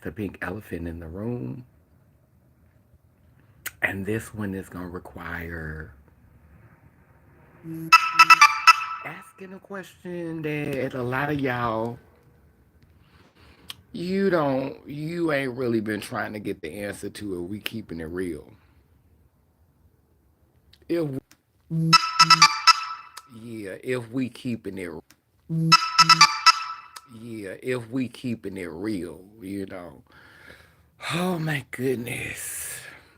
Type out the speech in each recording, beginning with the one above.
the pink elephant in the room. And this one is going to require asking a question that a lot of y'all, you ain't really been trying to get the answer to it. We keeping it real. If, yeah, if we keeping it, yeah, if we keeping it real. Oh my goodness.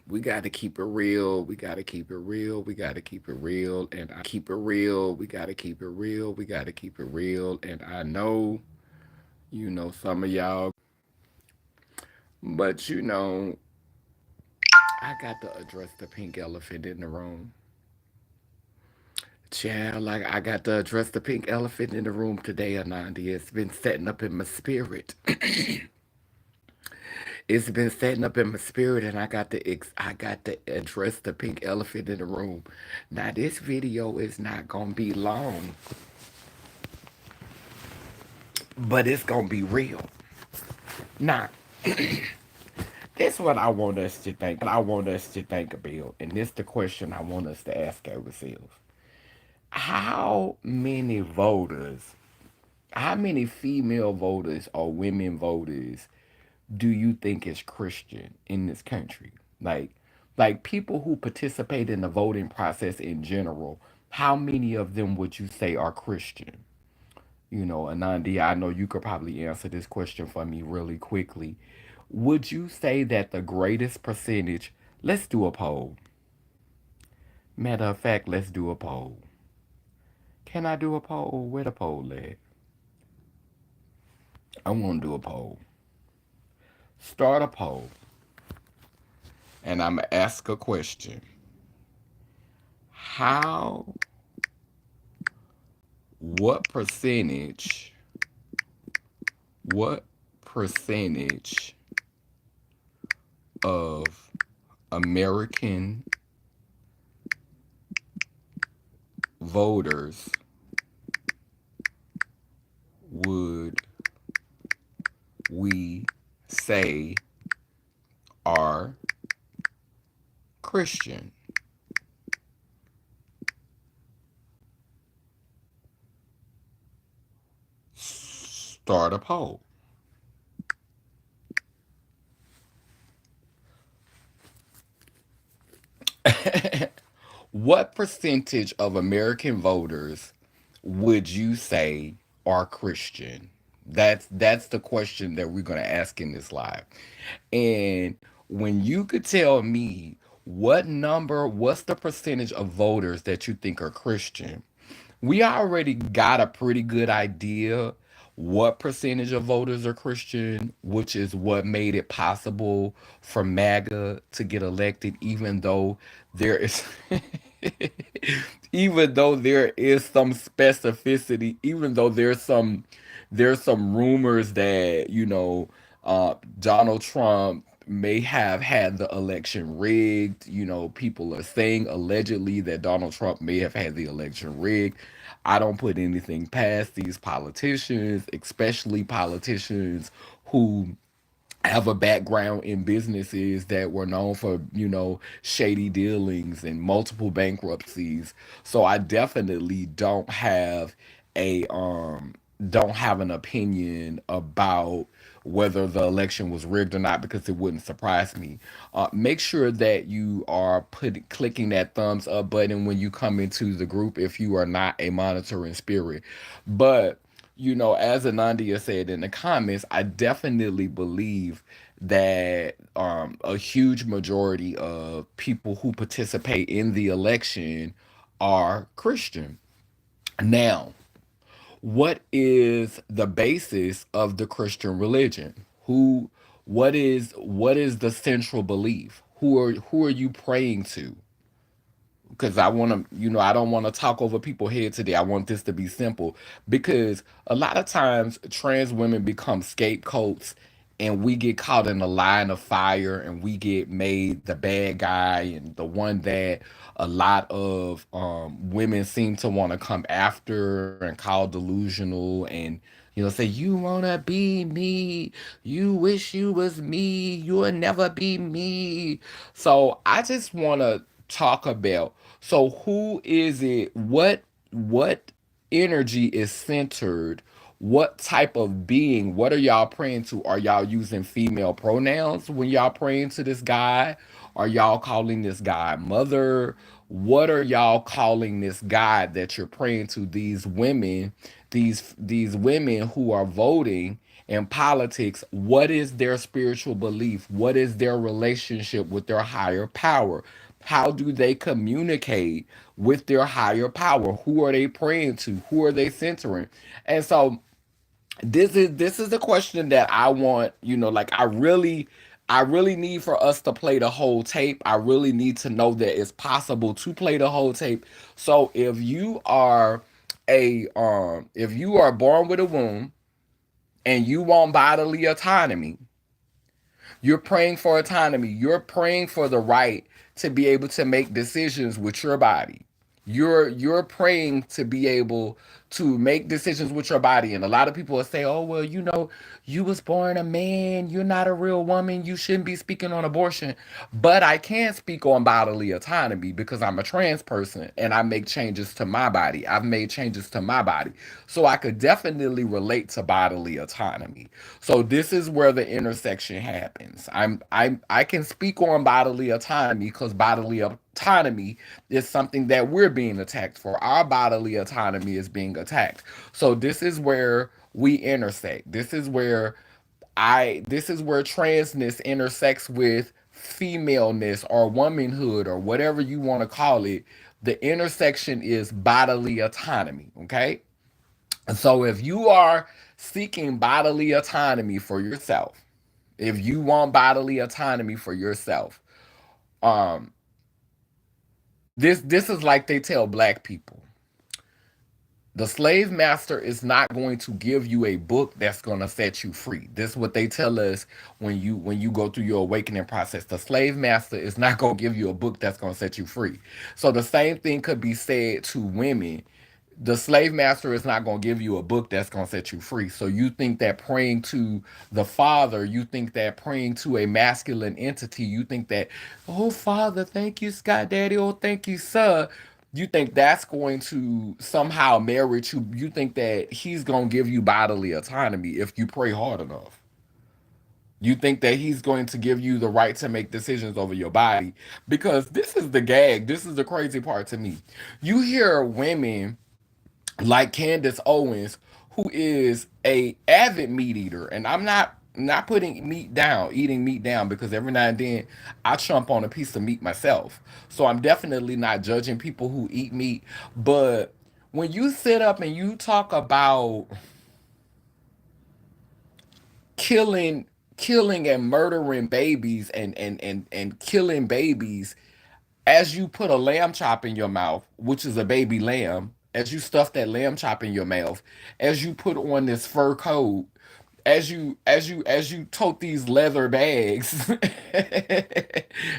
We got to keep it real. We got to keep it real. We got to keep it real. And I keep it real. We got to keep it real. We got to keep it real. And I know, some of y'all, but I got to address the pink elephant in the room. Child, like I got to address the pink elephant in the room today, Anandi. It's been setting up in my spirit. It's been setting up in my spirit, and I got to address the pink elephant in the room. Now, this video is not gonna be long, but it's gonna be real. Now, this is what I want us to think. I want us to think about, and this the question I want us to ask ourselves: How many voters? How many female voters or women voters do you think is Christian in this country? Like people who participate in the voting process in general, how many of them would you say are Christian? Anandi, I know you could probably answer this question for me really quickly. Would you say that the greatest percentage, let's do a poll. Matter of fact, let's do a poll. Can I do a poll? Where the poll at? I want to do a poll. Start a poll, and I'm going to ask a question. How, what percentage, what percentage of American voters would we say are Christian? Start a poll. What percentage of American voters would you say are Christian? That's the question that we're gonna ask in this live. And when you could tell me what's the percentage of voters that you think are Christian, we already got a pretty good idea what percentage of voters are Christian, which is what made it possible for MAGA to get elected, even though there is even though there is some specificity, even though there's some rumors that, Donald Trump may have had the election rigged. People are saying allegedly that Donald Trump may have had the election rigged. I don't put anything past these politicians, especially politicians who have a background in businesses that were known for, shady dealings and multiple bankruptcies. So I definitely a don't have an opinion about whether the election was rigged or not, because it wouldn't surprise me. Make sure that you are clicking that thumbs up button when you come into the group if you are not a monitoring spirit. But as Anandia said in the comments, I definitely believe that a huge majority of people who participate in the election are Christian. Now, what is the basis of the Christian religion? What is the central belief? Who are you praying to? Because I want to, I don't want to talk over people's head today. I want this to be simple, because a lot of times trans women become scapegoats, and we get caught in a line of fire, and we get made the bad guy and the one that a lot of women seem to want to come after and call delusional, and He'll say, "You wanna be me. You wish you was me. You'll never be me." So I just wanna talk about, so who is it? What energy is centered? What type of being? What are y'all praying to? Are y'all using female pronouns when y'all praying to this guy? Are y'all calling this guy mother? What are y'all calling this guy that you're praying to? These women, these women who are voting in politics, what is their spiritual belief? What is their relationship with their higher power? How do they communicate with their higher power? Who are they praying to? Who are they centering? And so this is the question that I want, like I really need for us to play the whole tape. I really need to know that it's possible to play the whole tape. So if you are born with a womb and you want bodily autonomy, you're praying for autonomy. You're praying for the right to be able to make decisions with your body. You're praying to be able to make decisions with your body. And a lot of people will say, "Oh, well, you was born a man. You're not a real woman. You shouldn't be speaking on abortion." But I can speak on bodily autonomy because I'm a trans person and I make changes to my body. I've made changes to my body. So I could definitely relate to bodily autonomy. So this is where the intersection happens. I can speak on bodily autonomy because bodily autonomy is something that we're being attacked for. Our bodily autonomy is being attacked. So this is where we intersect. This is where transness intersects with femaleness or womanhood or whatever you want to call it. The intersection is bodily autonomy, okay? So if you are seeking bodily autonomy for yourself, if you want bodily autonomy for yourself, um, this is like they tell black people. The slave master is not going to give you a book that's going to set you free. This is what they tell us when you go through your awakening process. The slave master is not going to give you a book that's going to set you free. So the same thing could be said to women. The slave master is not going to give you a book that's going to set you free. So you think that praying to the father, you think that praying to a masculine entity, you think that, "Oh, father, thank you, Scott Daddy, oh, thank you, sir." You think that's going to somehow merit you. You think that he's going to give you bodily autonomy if you pray hard enough. You think that he's going to give you the right to make decisions over your body. Because this is the gag. This is the crazy part to me. You hear women like Candace Owens, who is a avid meat eater, and I'm not putting eating meat down, because every now and then I chomp on a piece of meat myself. So I'm definitely not judging people who eat meat, but when you sit up and you talk about killing killing and murdering babies and killing babies, as you put a lamb chop in your mouth, which is a baby lamb, as you stuff that lamb chop in your mouth, as you put on this fur coat, as you tote these leather bags,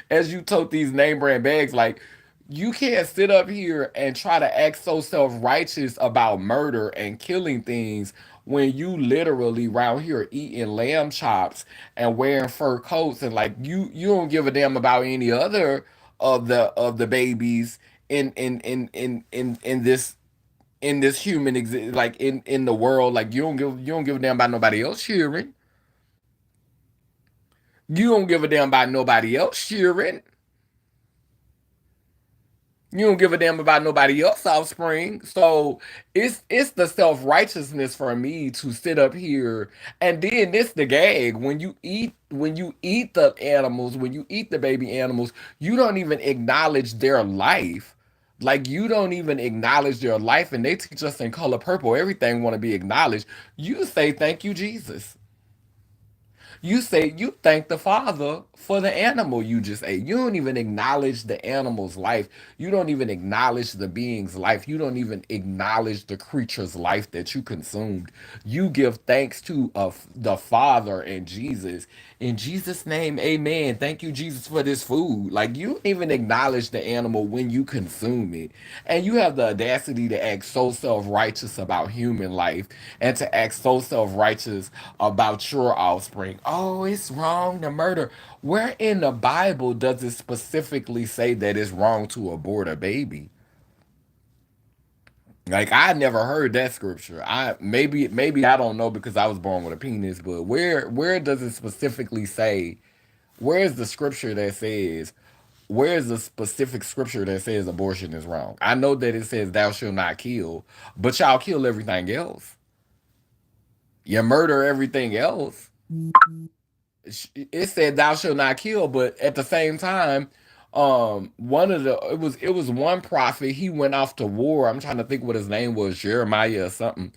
as you tote these name brand bags, like, you can't sit up here and try to act so self-righteous about murder and killing things when you literally around here eating lamb chops and wearing fur coats, and like you don't give a damn about any other of the babies in this like in the world. Like, you don't give a damn about nobody else cheering. You don't give a damn about nobody else cheering. You don't give a damn about nobody else offspring. So it's the self-righteousness for me to sit up here, and then this the gag. When you eat the animals, when you eat the baby animals, you don't even acknowledge their life. Like, you don't even acknowledge their life, and they teach us in Color Purple, everything want to be acknowledged. You say thank you, Jesus. You say you thank the Father for the animal you just ate. You don't even acknowledge the animal's life. You don't even acknowledge the being's life. You don't even acknowledge the creature's life that you consumed. You give thanks to the Father and Jesus. In Jesus' name, amen. Thank you, Jesus, for this food. Like, you don't even acknowledge the animal when you consume it. And you have the audacity to act so self righteous about human life and to act so self righteous about your offspring. Oh, it's wrong to murder. Where in the Bible does it specifically say that it's wrong to abort a baby? Like, I never heard that scripture. Maybe I don't know because I was born with a penis, but where does it specifically say, where's the scripture that says, where's the specific scripture that says abortion is wrong? I know that it says thou shalt not kill, but y'all kill everything else. You murder everything else. It said thou shalt not kill, but at the same time, one of the it was one prophet. He went off to war. I'm trying to think what his name was, Jeremiah or something.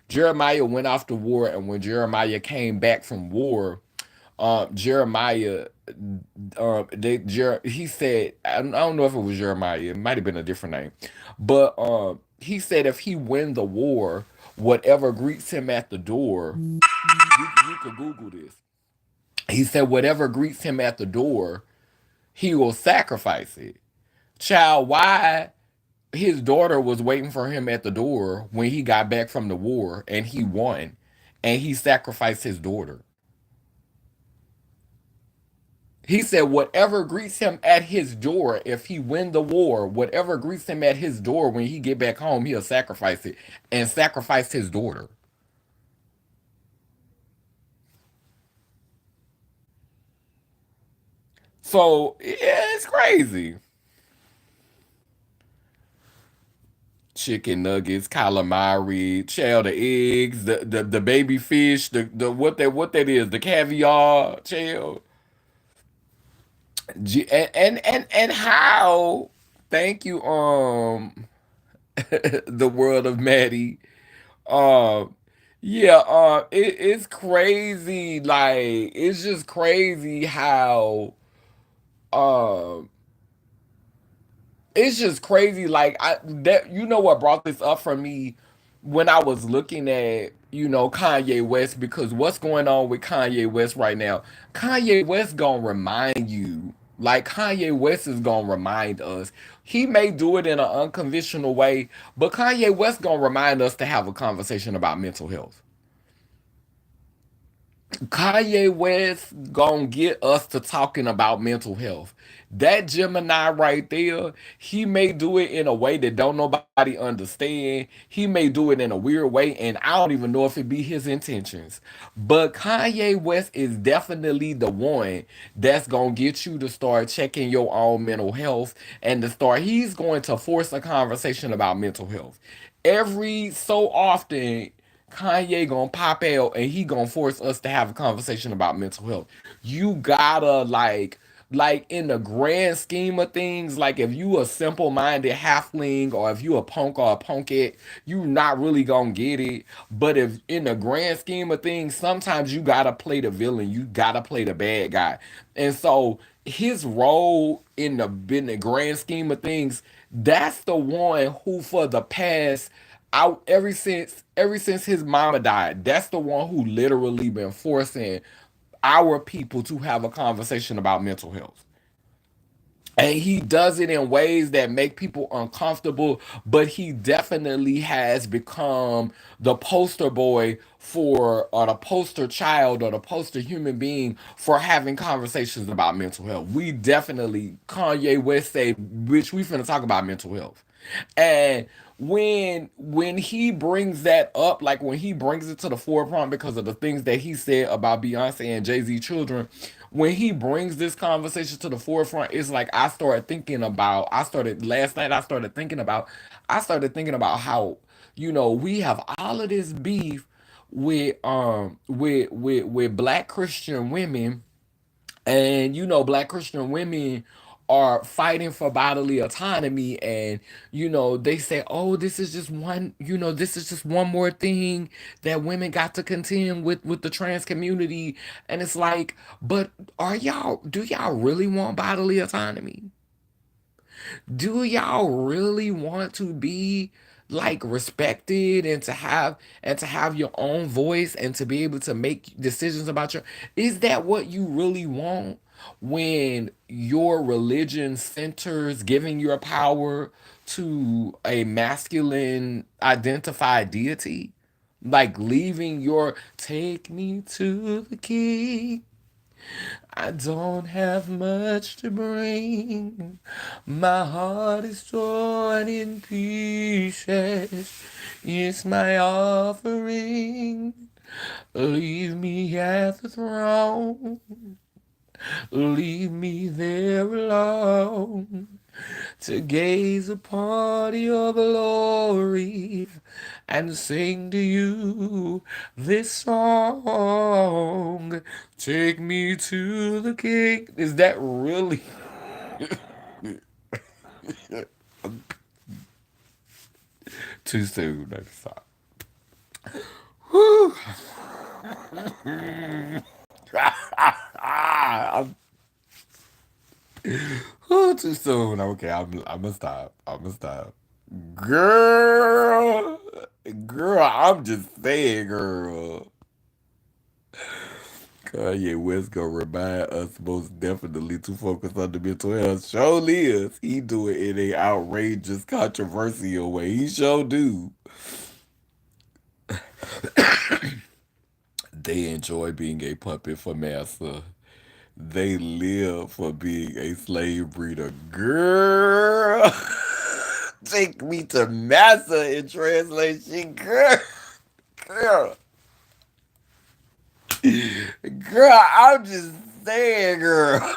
Jeremiah went off to war, and when Jeremiah came back from war, Jeremiah, he said, I don't know if it was Jeremiah. It might have been a different name, but he said if he win the war, whatever greets him at the door, you could Google this. He said whatever greets him at the door, he will sacrifice it. Child, why his daughter was waiting for him at the door when he got back from the war and he won and he sacrificed his daughter. He said whatever greets him at his door, if he win the war, whatever greets him at his door when he get back home, he'll sacrifice it and sacrifice his daughter. So yeah, it's crazy. Chicken nuggets, calamari, shell, the eggs, the baby fish, the what that is, the caviar, shell, and how? Thank you, the world of Maddie. Um, yeah, it's crazy. Like, it's just crazy how um it's just crazy. Like, I that you know what brought this up for me when I was looking at Kanye West, because what's going on with Kanye West right now? Kanye West gonna remind you, like Kanye West is gonna remind us. He may do it in an unconventional way, but Kanye West gonna remind us to have a conversation about mental health. Kanye West gonna get us to talking about mental health. That Gemini right there, he may do it in a way that don't nobody understand. He may do it in a weird way, and I don't even know if it be his intentions. But Kanye West is definitely the one that's gonna get you to start checking your own mental health and to start. He's going to force a conversation about mental health. Every so often, Kanye gonna pop out and he gonna force us to have a conversation about mental health. You gotta like in the grand scheme of things, like if you a simple-minded halfling or if you a punk or a punkette, you not really gonna get it. But if in the grand scheme of things, sometimes you gotta play the villain, you gotta play the bad guy. And so his role in the grand scheme of things, that's the one who for the past out ever since his mama died, that's the one who literally been forcing our people to have a conversation about mental health. And he does it in ways that make people uncomfortable, but he definitely has become the poster boy for, or the poster child, or the poster human being for having conversations about mental health. We definitely, Kanye West said, "Bitch, we finna talk about mental health." And when he brings that up, like when he brings it to the forefront because of the things that he said about Beyonce and Jay-Z children, when he brings this conversation to the forefront, it's like I started last night, I started thinking about how, we have all of this beef with black Christian women, and black Christian women are fighting for bodily autonomy, and they say, oh, this is just one, this is just one more thing that women got to contend with the trans community. And it's like, but do y'all really want bodily autonomy? Do y'all really want to be like respected, and to have your own voice, and to be able to make decisions about your, is that what you really want, when your religion centers giving your power to a masculine identified deity, like leaving your, take me to the king, I don't have much to bring. My heart is torn in pieces. It's my offering. Leave me at the throne. Leave me there alone to gaze upon your glory and sing to you this song. Take me to the king. Is that really too soon? I stop. Whew. I'm, too soon. Okay, I'm gonna stop. I'm gonna stop. Girl, girl, I'm just saying, girl. Kanye West gonna remind us most definitely to focus on the mental health. Surely is. He do it in a outrageous, controversial way. He sure do. They enjoy being a puppet for massa. They live for being a slave breeder. Girl, take me to massa in translation. Girl, girl, I'm just saying, girl.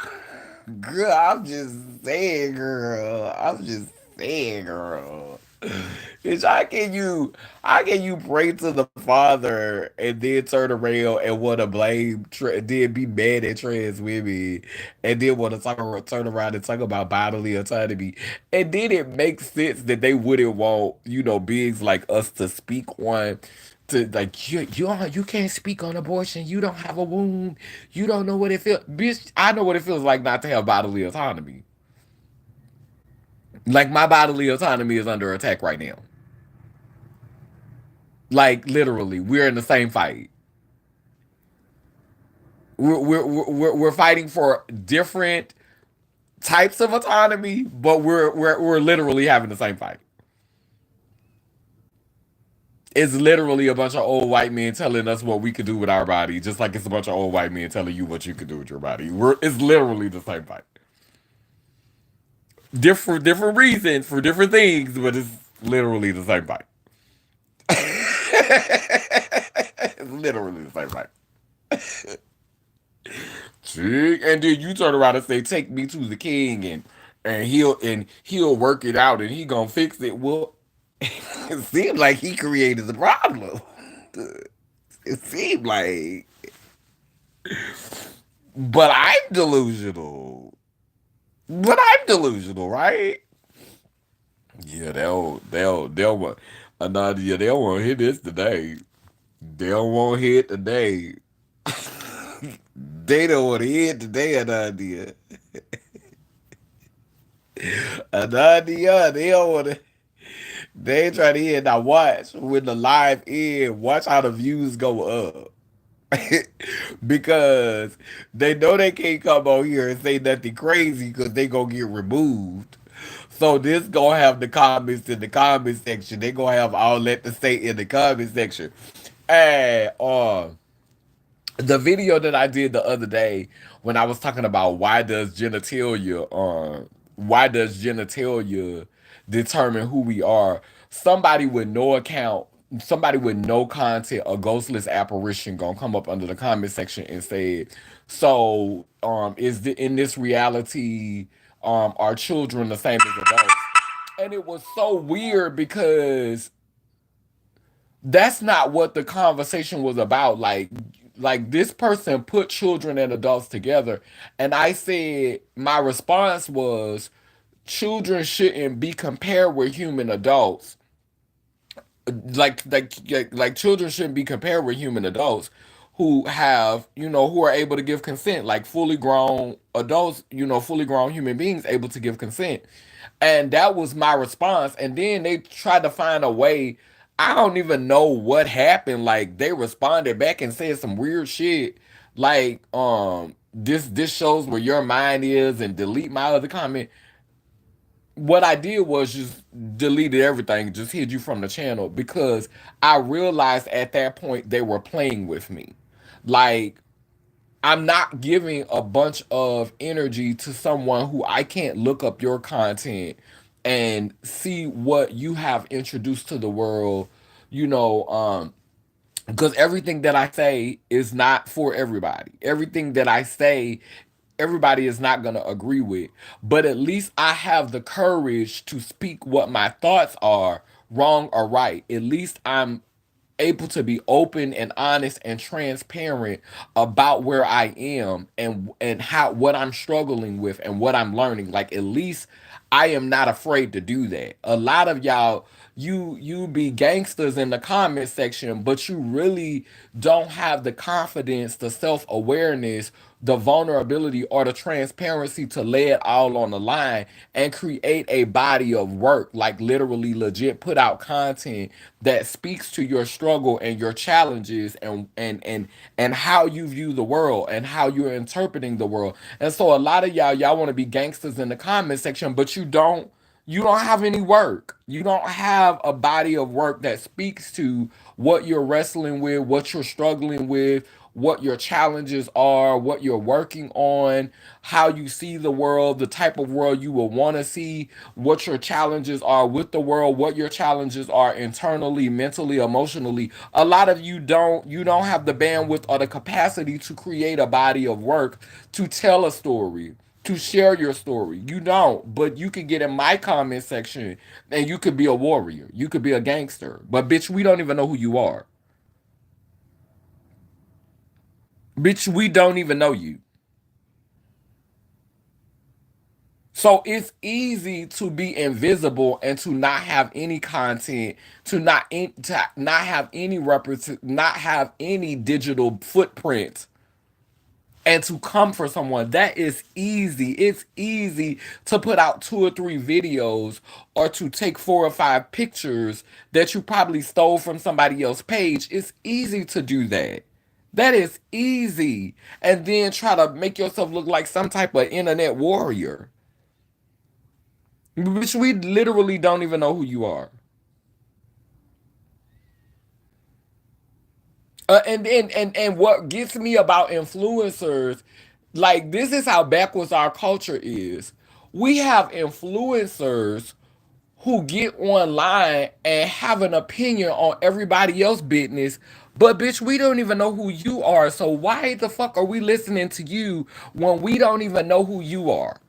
Girl, I'm just saying, girl. I'm just saying, girl. Bitch, how can you pray to the Father and then turn around and want to blame, then be mad at trans women, and then want to turn around and talk about bodily autonomy, and then it makes sense that they wouldn't want beings like us to speak on. To like you can't speak on abortion. You don't have a womb. You don't know what it feels. Bitch, I know what it feels like not to have bodily autonomy. Like my bodily autonomy is under attack right now. Like literally, we're in the same fight. We're fighting for different types of autonomy, but we're literally having the same fight. It's literally a bunch of old white men telling us what we could do with our body, just like it's a bunch of old white men telling you what you could do with your body. It's literally the same fight. Different reasons for different things, but it's literally the same fight. It's literally the same fight. And then you turn around and say, "Take me to the king," and he'll work it out, and he gonna fix it. Well, it seemed like he created the problem. It seemed like, but I'm delusional. But I'm delusional, right? Yeah, they'll want Anadia. They'll want to hit this today. They don't want to hit today. They don't want to hit today, Anadia. Anadia, they don't want to. They ain't trying to hear. Now watch when the live end. Watch how the views go up. Because they know they can't come on here and say nothing crazy because they gonna get removed. So this gonna have the comments in the comment section. They gonna have all that to say in the comment section. And the video that I did the other day when I was talking about why does genitalia determine who we are. Somebody with no account, somebody with no content, a ghostless apparition gonna come up under the comment section and say, so in this reality, are children the same as adults? And it was so weird because that's not what the conversation was about. like this person put children and adults together, and I said my response was children shouldn't be compared with human adults. Like children shouldn't be compared with human adults who have, who are able to give consent, like fully grown adults, fully grown human beings able to give consent. And that was my response. And then they tried to find a way. I don't even know what happened. Like they responded back and said some weird shit. Like, this shows where your mind is, and delete my other comment. What I did was just deleted everything, just hid you from the channel, because I realized at that point they were playing with me. Like, I'm not giving a bunch of energy to someone who I can't look up your content and see what you have introduced to the world, you know, because everything that I say is not for everybody. Everything that I say, everybody is not going to agree with. But at least I have the courage to speak what my thoughts are, wrong or right. At least I'm able to be open and honest and transparent about where I am, and how, what I'm struggling with and what I'm learning. Like, at least I am not afraid to do that. A lot of y'all, you be gangsters in the comment section, but you really don't have the confidence, the self-awareness, the vulnerability, or the transparency to lay it all on the line and create a body of work, like literally legit put out content that speaks to your struggle and your challenges, and how you view the world and how you're interpreting the world. And so a lot of y'all want to be gangsters in the comment section, but you don't have any work. You don't have a body of work that speaks to what you're wrestling with, what you're struggling with, what your challenges are, what you're working on, how you see the world, the type of world you will want to see, what your challenges are with the world, what your challenges are internally, mentally, emotionally. A lot of you don't have the bandwidth or the capacity to create a body of work to tell a story, to share your story. You don't, but you could get in my comment section and you could be a warrior. You could be a gangster. But bitch, we don't even know who you are. Bitch, we don't even know you. So it's easy to be invisible and to not have any content, to not have any not have any digital footprint, and to come for someone. That is easy. It's easy to put out 2 or 3 videos, or to take 4 or 5 pictures that you probably stole from somebody else's page. It's easy to do that. That is easy. And then try to make yourself look like some type of internet warrior. Which we literally don't even know who you are. And what gets me about influencers, like, this is how backwards our culture is. We have influencers who get online and have an opinion on everybody else's business, but bitch, we don't even know who you are. So why the fuck are we listening to you when we don't even know who you are?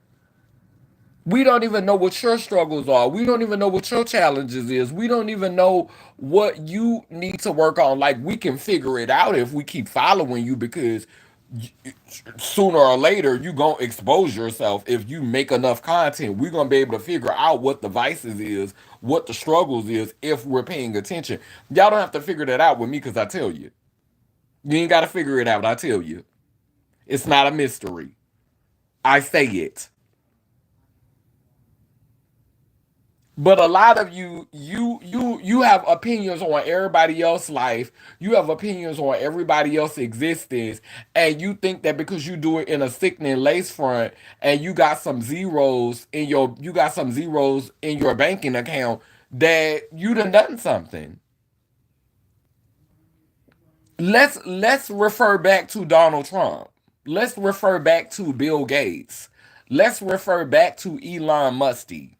We don't even know what your struggles are. We don't even know what your challenges is. We don't even know what you need to work on. Like, we can figure it out if we keep following you, because sooner or later you gonna expose yourself. If you make enough content, we're gonna be able to figure out what the vices is, what the struggles is, if we're paying attention. Y'all don't have to figure that out with me, because I tell you. You ain't gotta figure it out. I tell you. It's not a mystery. I say it. But a lot of you have opinions on everybody else's life. You have opinions on everybody else's existence, and you think that because you do it in a sickening lace front, and you got some zeros in your banking account, that you done something. Let's refer back to Donald Trump. Let's refer back to Bill Gates. Let's refer back to Elon Musty.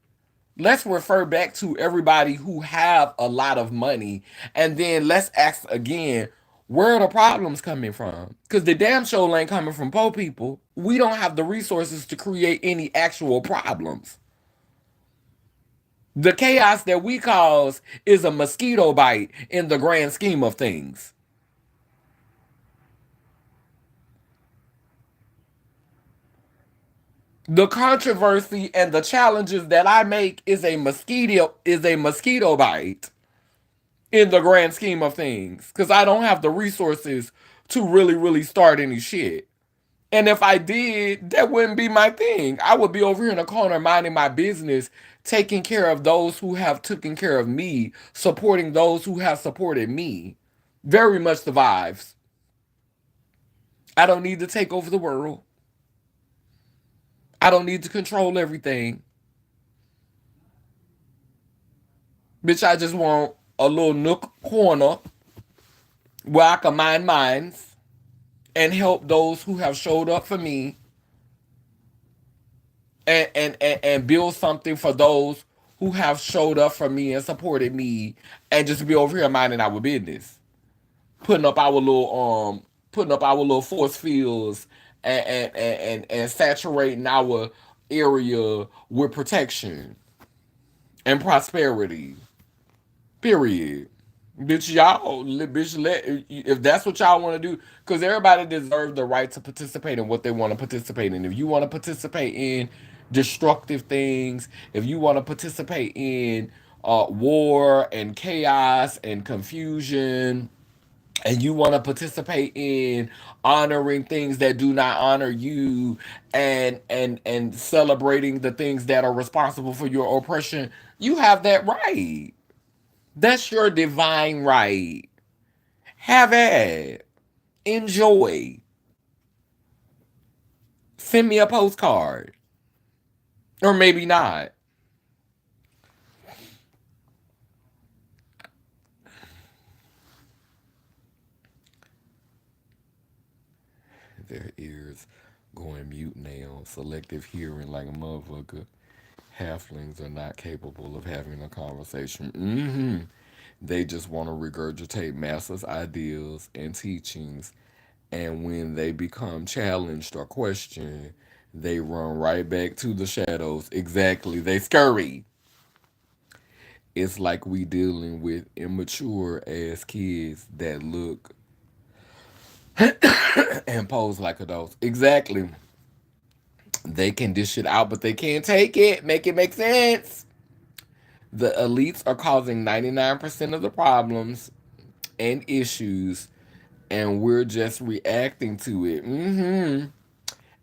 Let's refer back to everybody who have a lot of money, and then let's ask again, where are the problems coming from? Because the damn show ain't coming from poor people. We don't have the resources to create any actual problems. The chaos that we cause is a mosquito bite in the grand scheme of things. The controversy and the challenges that I make is a mosquito bite in the grand scheme of things. Cause I don't have the resources to really start any shit. And if I did, that wouldn't be my thing. I would be over here in the corner minding my business, taking care of those who have taken care of me, supporting those who have supported me. Very much the vibes. I don't need to take over the world. I don't need to control everything. Bitch, I just want a little nook corner where I can mind mines and help those who have showed up for me and build something for those who have showed up for me and supported me and just be over here minding our business. Putting up our little putting up our little force fields and saturating our area with protection and prosperity. Period. Bitch, y'all, bitch, let if that's what y'all want to do, because everybody deserves the right to participate in what they want to participate in. If you want to participate in destructive things, if you want to participate in war and chaos and confusion, and you want to participate in honoring things that do not honor you, and celebrating the things that are responsible for your oppression, you have that right. That's your divine right. Have it. Enjoy. Send me a postcard. Or maybe not. Their ears going mute now. Selective hearing like a motherfucker. Halflings are not capable of having a conversation. They just want to regurgitate masters' ideas and teachings. And when they become challenged or questioned, they run right back to the shadows. Exactly. They scurry. It's like we dealing with immature ass kids that look and pose like adults. Exactly. They can dish it out, but they can't take it. Make it make sense. The elites are causing 99% of the problems and issues, and we're just reacting to it.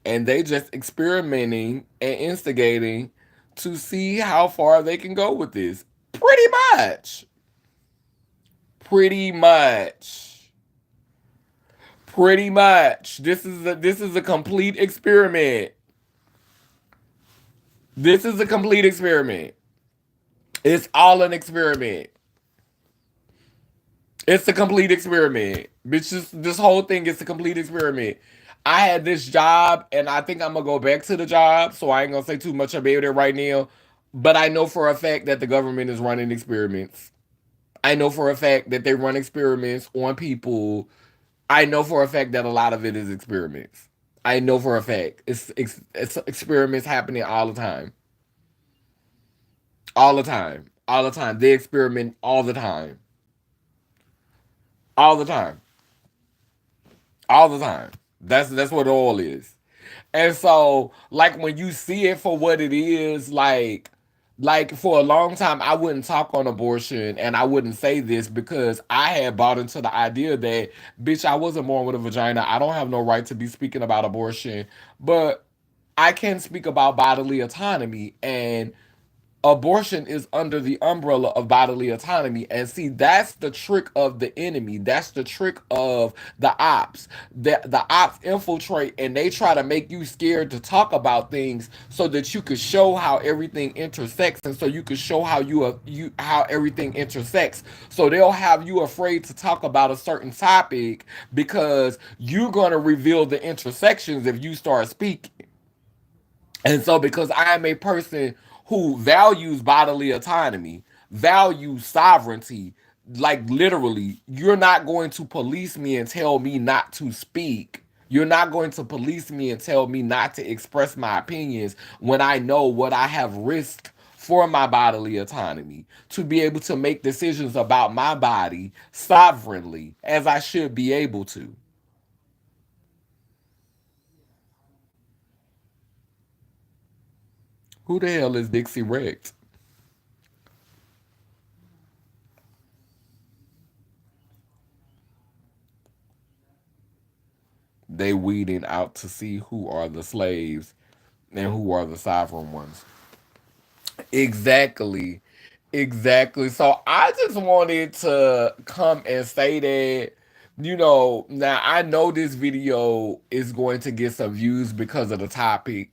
And they just experimenting and instigating to see how far they can go with this. Pretty much. Pretty much. Pretty much. This is a complete experiment. This is a complete experiment. It's all an experiment. It's a complete experiment. Bitch, this whole thing is a complete experiment. I had this job and I think I'm gonna go back to the job, so I ain't gonna say too much about it right now. But I know for a fact that the government is running experiments. I know for a fact that they run experiments on people. I know for a fact that a lot of it is experiments. I know for a fact it's experiments happening all the time, all the time, all the time. They experiment all the time, all the time. That's what all is. And so, like when you see it for what it is, like for a long time, I wouldn't talk on abortion, and I wouldn't say this because I had bought into the idea that, bitch, I wasn't born with a vagina. I don't have no right to be speaking about abortion, but I can speak about bodily autonomy, and abortion is under the umbrella of bodily autonomy. And see, that's the trick of the enemy. That's the trick of the ops. The ops infiltrate and they try to make you scared to talk about things so that you could show how everything intersects, and so you could show how you how everything intersects. So they'll have you afraid to talk about a certain topic because you're going to reveal the intersections if you start speaking. And so, because I am a person who values bodily autonomy, values sovereignty, like literally, you're not going to police me and tell me not to speak. You're not going to police me and tell me not to express my opinions when I know what I have risked for my bodily autonomy to be able to make decisions about my body sovereignly as I should be able to. Who the hell is Dixie Rex? They weeding out to see who are the slaves and who are the sovereign ones. Exactly. Exactly. So I just wanted to come and say that, now I know this video is going to get some views because of the topic,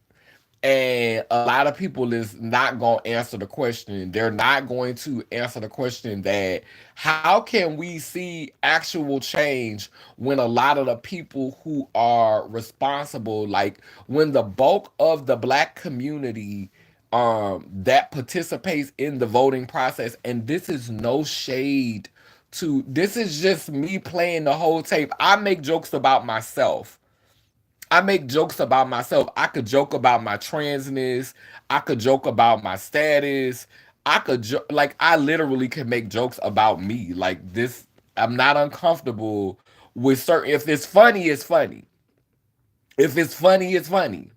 and a lot of people is not going to answer the question. They're not going to answer the question that how can we see actual change when a lot of the people who are responsible, like when the bulk of the black community that participates in the voting process, and this is no shade to, this is just me playing the whole tape. I make jokes about myself. I make jokes about myself. I could joke about my transness. I could joke about my status. Like, I literally can make jokes about me. Like this, I'm not uncomfortable with certain. If it's funny, it's funny. If it's funny, it's funny.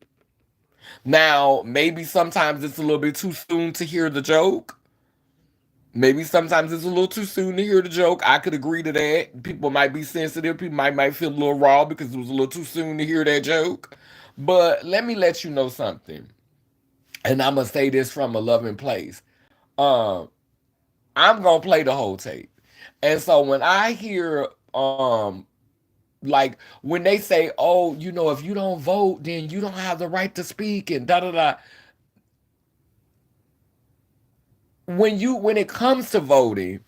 Now, maybe sometimes it's a little bit too soon to hear the joke. Maybe sometimes it's a little too soon to hear the joke. I could agree to that. People might be sensitive. People might feel a little raw because it was a little too soon to hear that joke. But let me let you know something. And I'm gonna say this from a loving place. Um, I'm gonna play the whole tape. And so when I hear like when they say, "Oh, if you don't vote, then you don't have the right to speak," and da da da, when it comes to voting,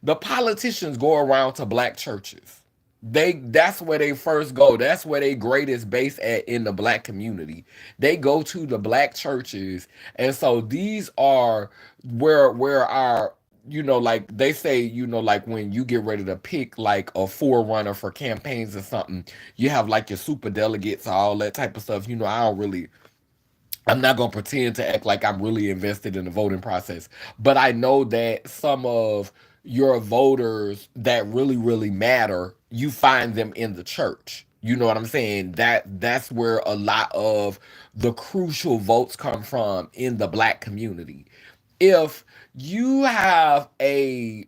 the politicians go around to black churches. That's where they first go. That's where they greatest base at in the black community. They go to the black churches. And so these are where our, like they say, like when you get ready to pick like a forerunner for campaigns or something, you have like your super delegates, all that type of stuff. I'm not gonna pretend to act like I'm really invested in the voting process, but I know that some of your voters that really, really matter, you find them in the church. You know what I'm saying? That's where a lot of the crucial votes come from in the black community. If you have a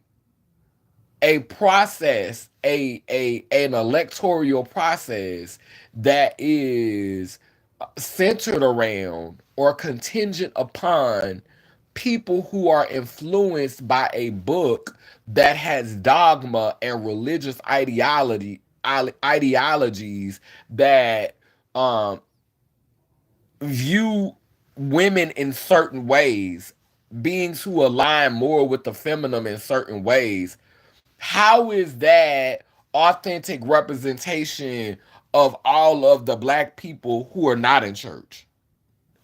process, a an electoral process that is centered around or contingent upon people who are influenced by a book that has dogma and religious ideologies that um, view women in certain ways, beings who align more with the feminine in certain ways. How is that authentic representation of all of the black people who are not in church?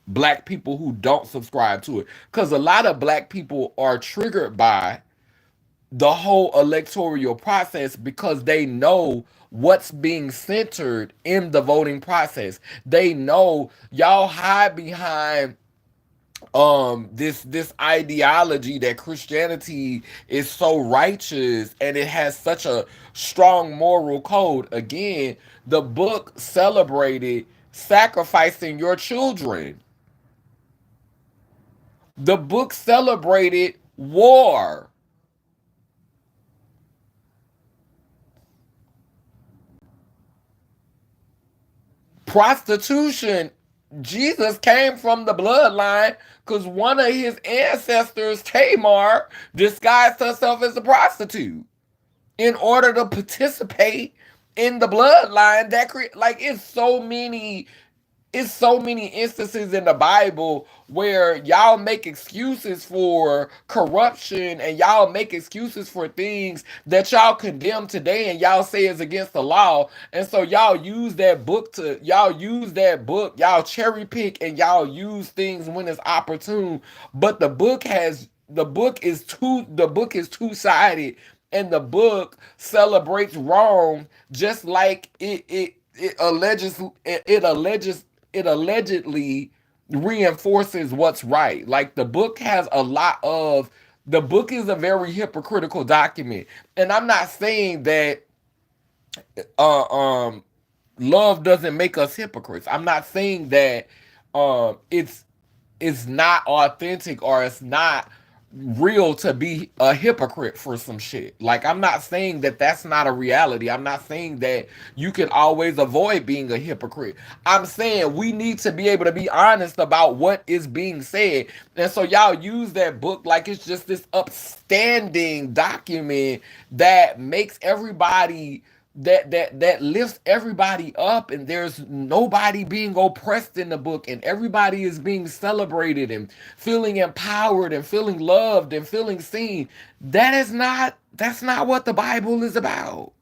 Black people who don't subscribe to it. Because a lot of black people are triggered by the whole electoral process because they know what's being centered in the voting process. They know y'all hide behind this ideology that Christianity is so righteous and it has such a strong moral code. Again, the book celebrated sacrificing your children. The book celebrated war, prostitution. Jesus came from the bloodline because one of his ancestors, Tamar, disguised herself as a prostitute in order to participate in the bloodline that like it's so many instances in the Bible where y'all make excuses for corruption and y'all make excuses for things that y'all condemn today and y'all say is against the law. And so y'all cherry pick and y'all use things when it's opportune. But the book is two-sided, and the book celebrates wrong just like it allegedly reinforces what's right. Like the book is a very hypocritical document. And I'm not saying that uh um love doesn't make us hypocrites. I'm not saying that it's it's not authentic or it's not real to be a hypocrite for some shit. Like, I'm not saying that that's not a reality. I'm not saying that you can always avoid being a hypocrite. I'm saying we need to be able to be honest about what is being said. And so y'all use that book like it's just this upstanding document that makes everybody, that lifts everybody up, and there's nobody being oppressed in the book, and everybody is being celebrated and feeling empowered and feeling loved and feeling seen. That's not what the Bible is about.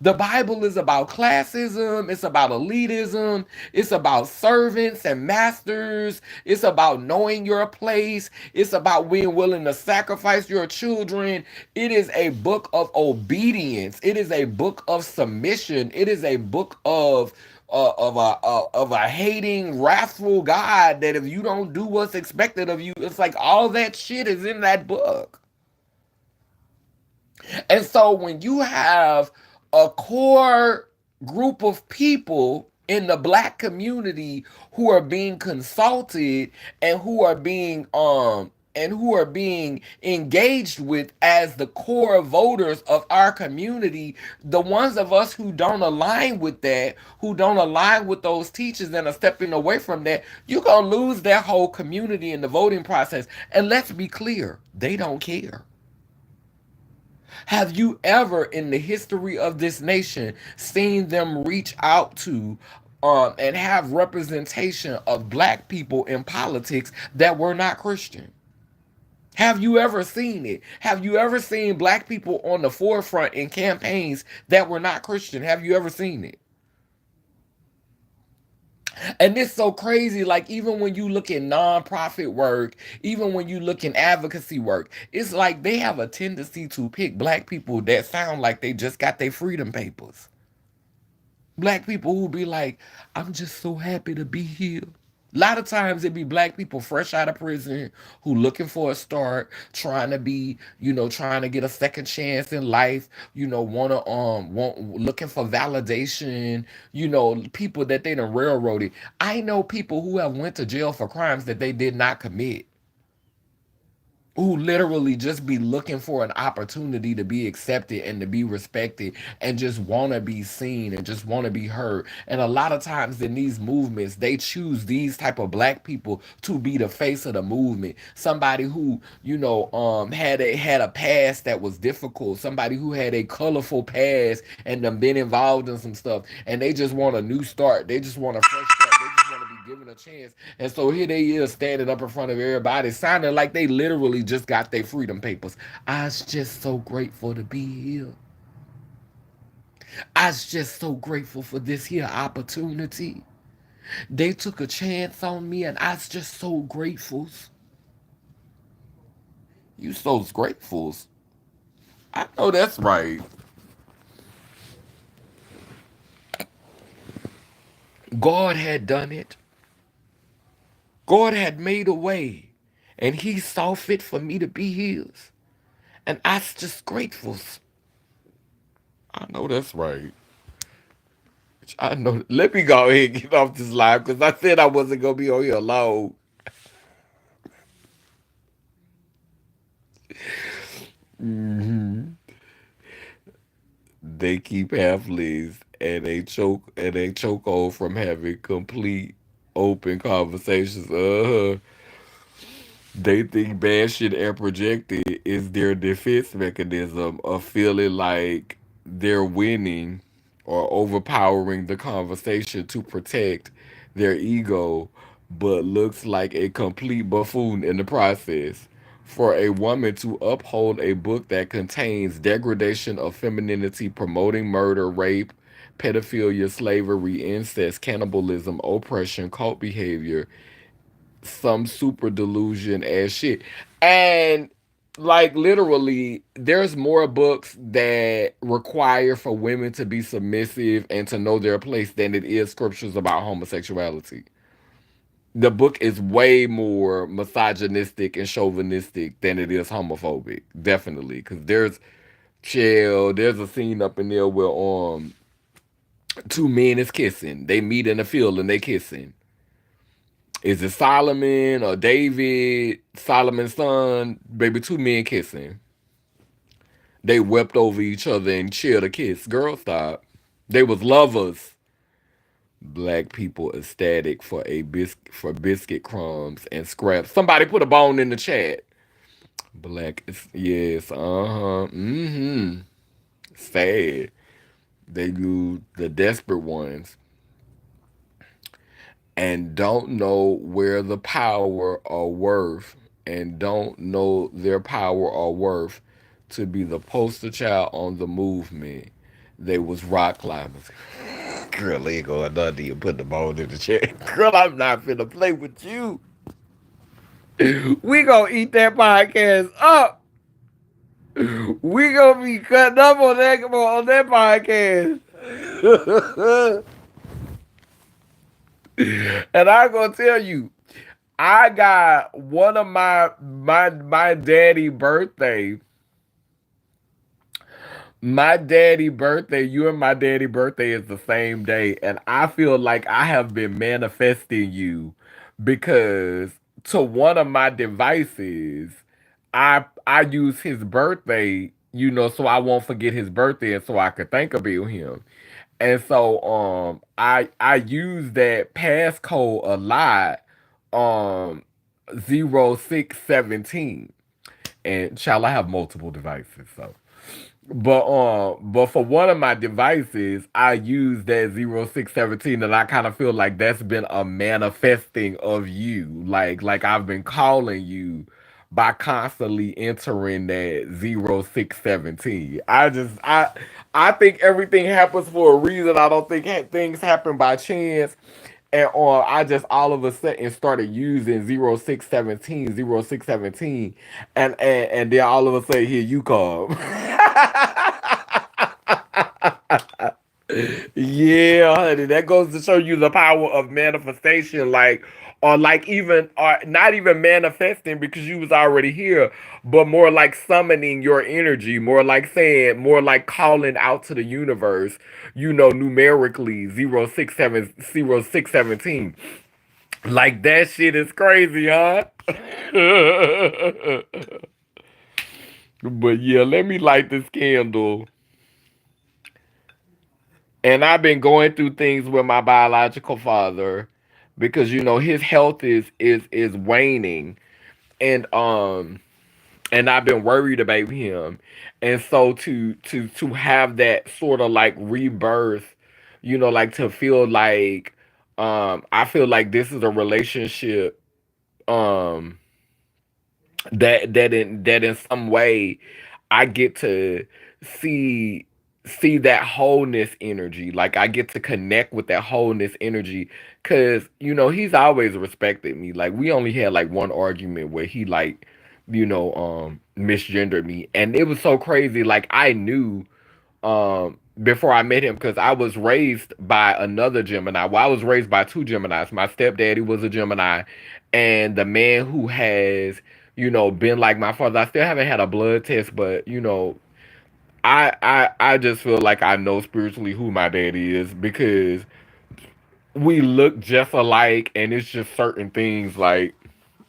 The Bible is about classism, it's about elitism, it's about servants and masters, it's about knowing your place, it's about being willing to sacrifice your children. It is a book of obedience, it is a book of submission, it is a book of a hating, wrathful God that if you don't do what's expected of you, it's like all that shit is in that book. And so when you have a core group of people in the black community who are being consulted and who are being engaged with as the core voters of our community, the ones of us who don't align with that, who don't align with those teachers and are stepping away from that, you're going to lose that whole community in the voting process. And let's be clear, they don't care. Have you ever in the history of this nation seen them reach out to and have representation of black people in politics that were not Christian? Have you ever seen it? Have you ever seen black people on the forefront in campaigns that were not Christian? Have you ever seen it? And it's so crazy. Like, even when you look at nonprofit work, even when you look in advocacy work, it's like they have a tendency to pick black people that sound like they just got their freedom papers. Black people who be like, I'm just so happy to be here. A lot of times it be black people fresh out of prison who looking for a start, trying to be, trying to get a second chance in life, looking for validation, people that they done railroaded. I know people who have went to jail for crimes that they did not commit, who literally just be looking for an opportunity to be accepted and to be respected and just want to be seen and just want to be heard. And a lot of times in these movements, they choose these type of black people to be the face of the movement. Somebody who, had a past that was difficult, somebody who had a colorful past and them been involved in some stuff, and they just want a new start, they just want a fresh start, they just want to be given a chance. And so here they is standing up in front of everybody, sounding like they literally just got their freedom papers. I was just so grateful to be here. I was just so grateful for this here opportunity. They took a chance on me, and I was just so grateful. You so grateful. I know that's right. God had done it. God had made a way, and He saw fit for me to be His. And I was just grateful. I know that's right. I know. Let me go ahead and get off this live because I said I wasn't gonna be on here alone. They keep half-leaves and they choke on from having complete open conversations. They think bad shit and projected is their defense mechanism of feeling like they're winning or overpowering the conversation to protect their ego, but looks like a complete buffoon in the process. For a woman to uphold a book that contains degradation of femininity, promoting murder, rape, pedophilia, slavery, incest, cannibalism, oppression, cult behavior, some super delusion ass shit. And like literally, there's more books that require for women to be submissive and to know their place than it is scriptures about homosexuality. The book is way more misogynistic and chauvinistic than it is homophobic, definitely. Because there's a scene up in there where two men is kissing. They meet in a field and they kissing. Is it Solomon or David, Solomon's son? Baby, two men kissing. They wept over each other and shared a kiss. Girl, stop. They was lovers. Black people ecstatic for for biscuit crumbs and scraps. Somebody put a bone in the chat. Black is yes, uh-huh. Mm-hmm. Sad. They use the desperate ones and don't know where the power or worth and don't know their power or worth to be the poster child on the movement. They was rock climbers. Girl, they ain't going nothing. You put the ball in the chair. Girl, I'm not finna play with you. We gonna eat that podcast up. We gonna be cutting up on that podcast. And I'm gonna tell you, I got one of my daddy birthday. My daddy birthday, you and my daddy birthday is the same day, and I feel like I have been manifesting you because to one of my devices, I use his birthday, so I won't forget his birthday and so I could think about him. And so I use that passcode a lot, um 0617. And shall I have multiple devices, so but for one of my devices, I use that 0617, and I kind of feel like that's been a manifesting of you. Like I've been calling you by constantly entering that 0617. I think everything happens for a reason. I don't think things happen by chance. And I just all of a sudden started using 0617, and then all of a sudden here you come. Yeah, honey, that goes to show you the power of manifestation, or like even, or not even manifesting because you was already here, but more like summoning your energy, more like calling out to the universe, numerically 0617. Like that shit is crazy, huh? But yeah, let me light this candle. And I've been going through things with my biological father because his health is waning, and I've been worried about him. And so to have that sort of like rebirth, like to feel like I feel like this is a relationship um that in some way I get to see that wholeness energy. Like I get to connect with that wholeness energy because he's always respected me. Like we only had like one argument where he like misgendered me, and it was so crazy. Like I knew before I met him because I was raised by another Gemini. Well, I was raised by two Geminis. My stepdaddy was a Gemini, and the man who has been like my father. I still haven't had a blood test, but I just feel like I know spiritually who my daddy is because we look just alike, and it's just certain things like.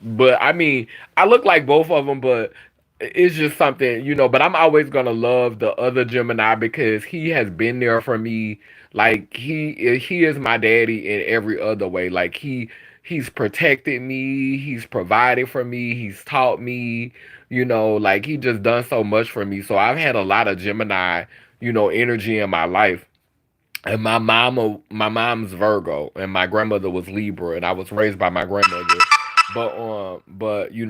But I mean, I look like both of them, but it's just something, But I'm always gonna love the other Gemini because he has been there for me. Like he is my daddy in every other way. Like he's protected me, he's provided for me, he's taught me. Like he just done so much for me. So I've had a lot of Gemini, energy in my life. And my mom's Virgo, and my grandmother was Libra, and I was raised by my grandmother. But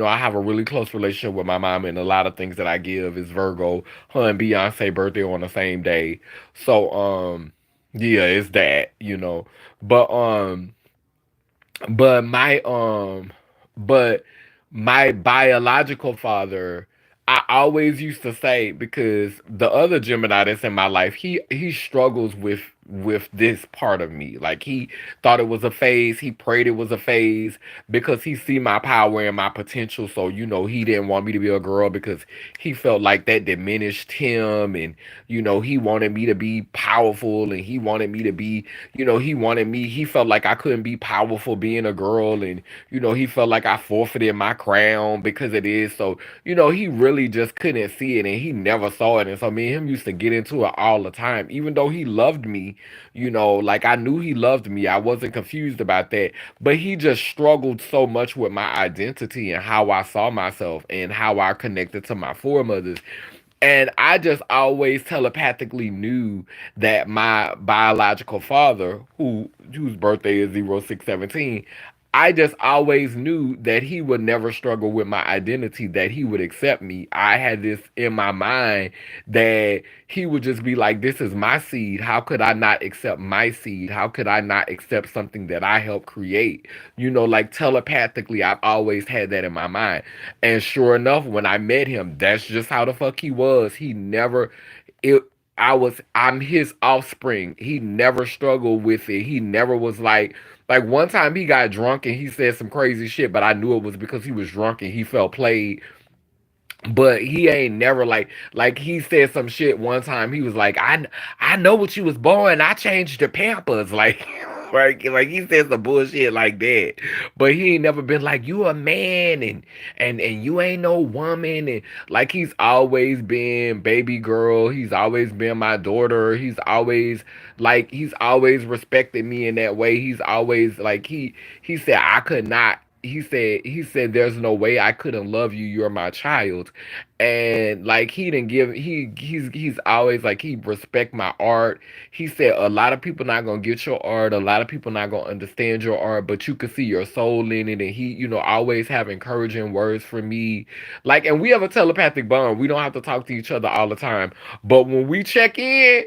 I have a really close relationship with my mom, and a lot of things that I give is Virgo. Her and Beyonce birthday on the same day, so yeah, it's that. But but my but my biological father, I always used to say, because the other Gemini that's in my life, he struggles with with this part of me. Like he thought it was a phase. He prayed it was a phase because he see my power and my potential. So, he didn't want me to be a girl because he felt like that diminished him, and he wanted me to be powerful, and he wanted me to be, he felt like I couldn't be powerful being a girl, and he felt like I forfeited my crown because it is. So, he really just couldn't see it, and he never saw it. And so me and him used to get into it all the time, even though he loved me. Like I knew he loved me. I wasn't confused about that. But he just struggled so much with my identity and how I saw myself and how I connected to my foremothers. And I just always telepathically knew that my biological father, whose birthday is 0617, I just always knew that he would never struggle with my identity, that he would accept me. I had this in my mind that he would just be like, this is my seed. How could I not accept my seed? How could I not accept something that I helped create? Like telepathically, I've always had that in my mind. And sure enough, when I met him, that's just how the fuck he was. He never, it, I'm his offspring. He never struggled with it. He never was like one time he got drunk and he said some crazy shit, but I knew it was because he was drunk and he felt played. But he ain't never like he said some shit one time. He was like, I know what you was born. I changed the Pampers. Like like he said some bullshit like that. But he ain't never been like, you a man, and you ain't no woman, and like he's always been baby girl. He's always been my daughter. He's always respected me in that way. He's always like he said I could not, he said there's no way I couldn't love you. You're my child. And like he didn't give he's always like he respect my art. He said a lot of people not gonna get your art, a lot of people not gonna understand your art, but you can see your soul in it. And he, always have encouraging words for me. Like, and we have a telepathic bond. We don't have to talk to each other all the time, but when we check in,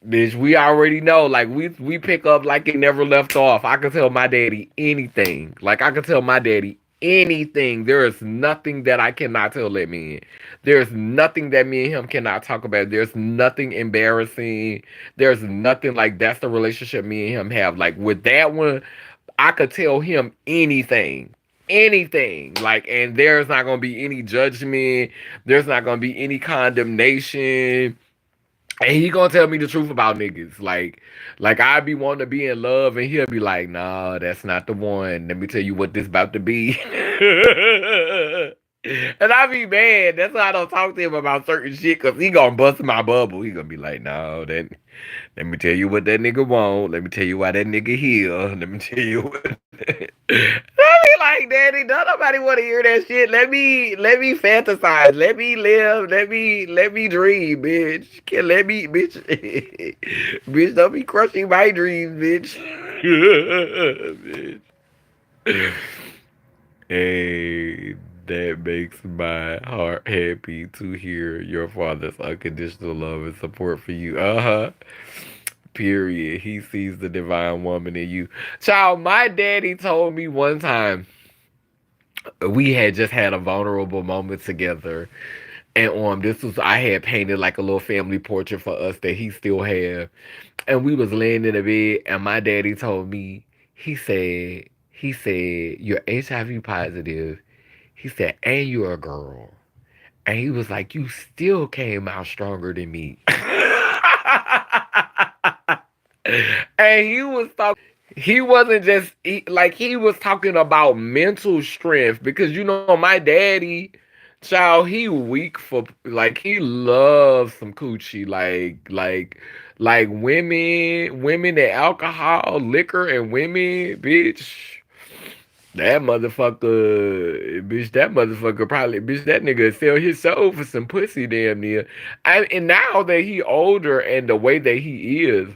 bitch, we already know. Like we pick up like it never left off. I can tell my daddy anything. Like I can tell my daddy anything. There is nothing that I cannot tell that man. There's nothing that me and him cannot talk about. There's nothing embarrassing. There's nothing like that's the relationship me and him have. Like with that one, I could tell him anything. Anything. Like, and there's not gonna be any judgment. There's not gonna be any condemnation, and he gonna tell me the truth about niggas. Like I be wanting to be in love, and he'll be like, "Nah, that's not the one. Let me tell you what this about to be." And I be mad. That's why I don't talk to him about certain shit, cause he gonna bust my bubble. He gonna be like, "No, that. Let me tell you what that nigga want. Let me tell you why that nigga here. Let me tell you what." I be like, Daddy, don't nobody want to hear that shit. Let me fantasize. Let me live. Let me dream, bitch. Can let me, bitch. Bitch, don't be crushing my dreams, bitch. Bitch. Hey, that makes my heart happy to hear your father's unconditional love and support for you. Uh huh. Period. He sees the divine woman in you. Child, my daddy told me one time we had just had a vulnerable moment together. And this was, I had painted like a little family portrait for us that he still had. And we was laying in the bed, and my daddy told me, he said, you're HIV positive. He said, and you're a girl. And he was like, you still came out stronger than me. And he was talking, he wasn't just like he was talking about mental strength, because my daddy, child, he weak for, like, he loves some coochie, like women and alcohol, liquor and women, bitch. That motherfucker, bitch, that motherfucker probably, bitch, that nigga sell his soul for some pussy damn near. And now that he older and the way that he is,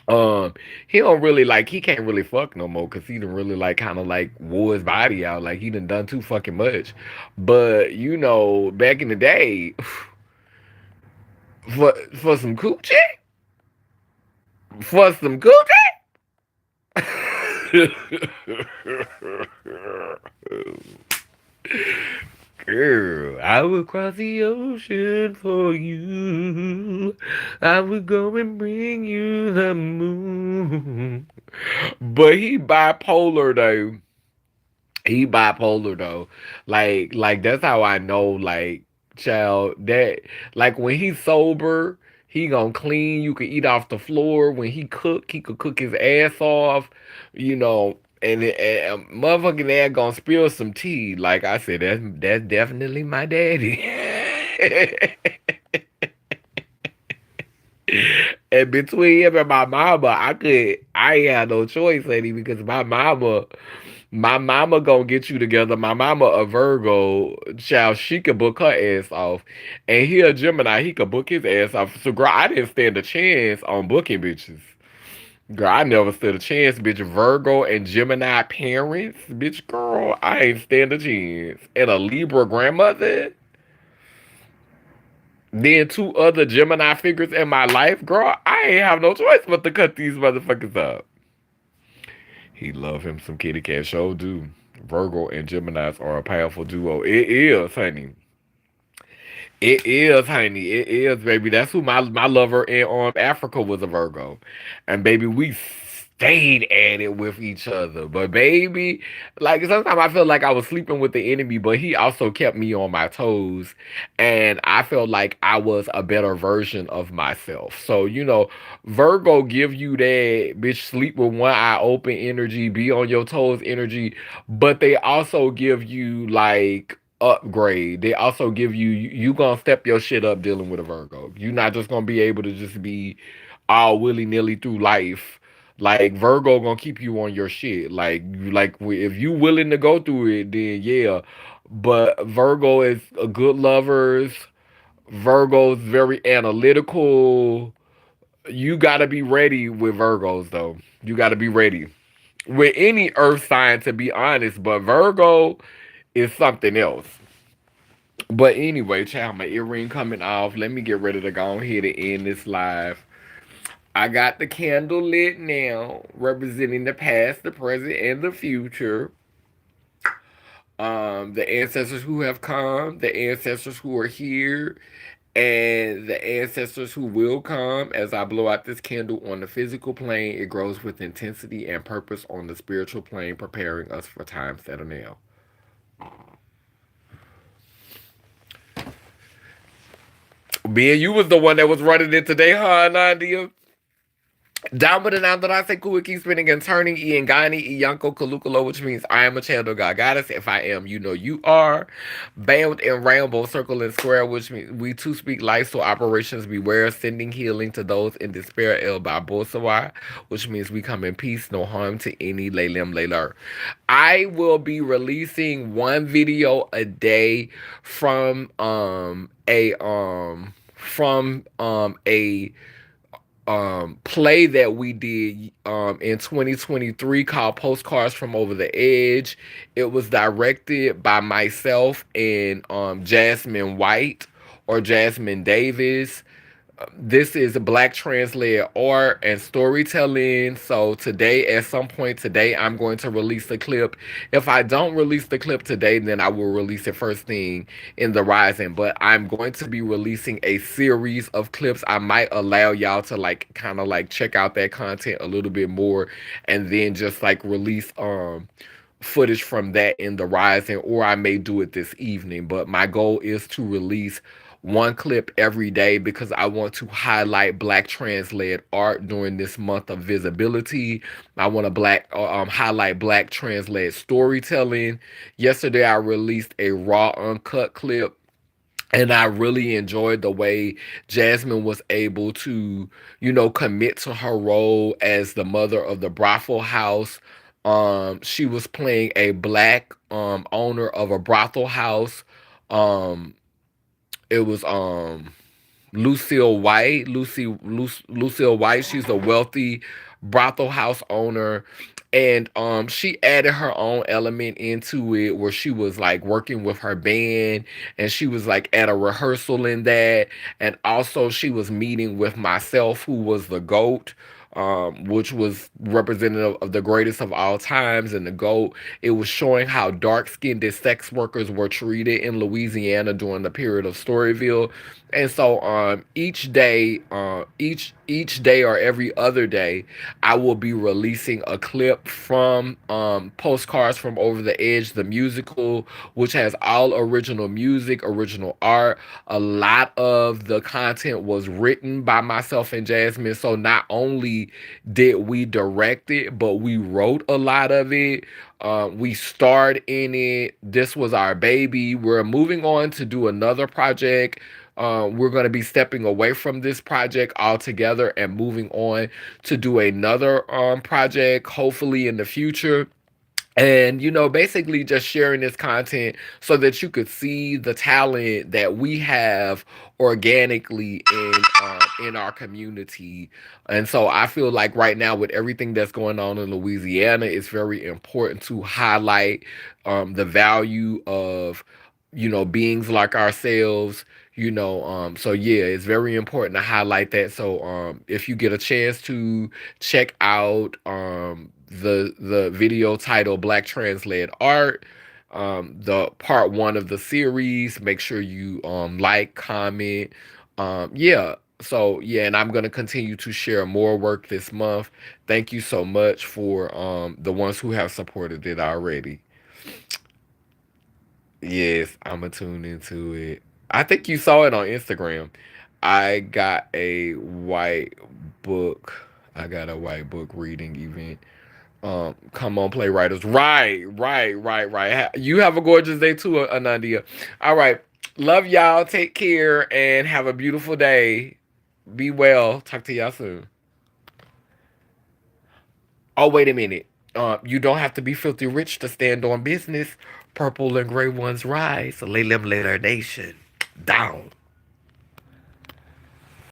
he don't really like, he can't really fuck no more because he done really like kind of like wore his body out. Like he done too fucking much. But back in the day, for some coochie, for some coochie. Girl, I would cross the ocean for you. I would go and bring you the moon. But he bipolar though. Like that's how I know, like, child, that, like, when he's sober, he gonna clean. You can eat off the floor. When he could cook his ass off, and motherfucking dad gonna spill some tea. Like I said, that's definitely my daddy. And between him and my mama, I ain't had no choice, lady, because my mama gonna get you together. My mama a Virgo, child. She could book her ass off, and he a Gemini. He could book his ass off. So, girl, I didn't stand a chance on booking bitches. Girl, I never stood a chance, bitch. Virgo and Gemini parents, bitch. Girl, I ain't stand a chance. And a Libra grandmother. Then two other Gemini figures in my life, girl. I ain't have no choice but to cut these motherfuckers up. He love him some kitty cat show, do. Virgo and Geminis are a powerful duo. It is, honey. It is, honey. It is, baby. That's who my lover in Africa was, a Virgo, and baby, we stayed at it with each other. But baby, like, sometimes I feel like I was sleeping with the enemy, but he also kept me on my toes, and I felt like I was a better version of myself. So, Virgo give you that bitch sleep with one eye open energy, be on your toes energy, but they also give you, like, upgrade. They also give you gonna step your shit up dealing with a Virgo. You're not just gonna be able to just be all willy nilly through life. Like, Virgo gonna keep you on your shit. If you willing to go through it, then yeah. But Virgo is a good lovers. Virgo's very analytical. You gotta be ready with Virgos though. You gotta be ready with any Earth sign, to be honest. But Virgo is something else. But anyway, child, my earring coming off. Let me get ready to go ahead and end this live. I got the candle lit now, representing the past, the present, and the future. The ancestors who have come, the ancestors who are here, and the ancestors who will come. As I blow out this candle on the physical plane, it grows with intensity and purpose on the spiritual plane, preparing us for times that are now. Being you was the one that was running it today, huh, Nadia? Down with the noun that I say cool, keep spinning and turning. Iangani, Iyanko, Kalukalo, which means I am a child of God Goddess. If I am, you know you are. Bound in rainbow, circle and square, which means we too speak life, so operations beware. Sending healing to those in despair, El Babosawa, which means we come in peace, no harm to any. Laylim Layler. I will be releasing one video a day from a play that we did in 2023 called Postcards from Over the Edge. It was directed by myself and Jasmine White, or Jasmine Davis. This is Black translated art and storytelling. So today, at some point today, I'm going to release the clip. If I don't release the clip today, then I will release it first thing in the rising. But I'm going to be releasing a series of clips. I might allow y'all to, like, kind of like check out that content a little bit more, and then just like release footage from that in the rising, or I may do it this evening. But my goal is to release one clip every day, because I want to highlight Black trans-led art during this month of visibility. I want to highlight Black trans-led storytelling. Yesterday, I released a raw, uncut clip, and I really enjoyed the way Jasmine was able to, commit to her role as the mother of the brothel house. She was playing a Black owner of a brothel house. Um, it was Lucille White. Lucille White. She's a wealthy brothel house owner. And she added her own element into it, where she was like working with her band, and she was like at a rehearsal in that. And also she was meeting with myself, who was the GOAT. which was representative of the greatest of all times and the GOAT. It was showing how dark-skinned sex workers were treated in Louisiana during the period of Storyville. And so each day or every other day, I will be releasing a clip from Postcards from Over the Edge, the musical, which has all original music, original art. A lot of the content was written by myself and Jasmine. So not only did we direct it, but we wrote a lot of it. We starred in it. This was our baby. We're moving on to do another project. We're going to be stepping away from this project altogether and moving on to do another project, hopefully in the future. And basically just sharing this content so that you could see the talent that we have organically in our community. And so I feel like right now, with everything that's going on in Louisiana, it's very important to highlight the value of beings like ourselves. So yeah, it's very important to highlight that. So if you get a chance to check out the video titled Black Trans Led Art, the part one of the series, make sure you like, comment. Yeah. So yeah, and I'm gonna continue to share more work this month. Thank you so much for the ones who have supported it already. Yes, I'm gonna tune into it. I think you saw it on Instagram. I got a white book. I got a white book reading event. Come on, playwriters. Right. You have a gorgeous day too, Anandia. All right. Love y'all. Take care and have a beautiful day. Be well. Talk to y'all soon. Oh, wait a minute. You don't have to be filthy rich to stand on business. Purple and gray ones rise. Lay them, let our nation down.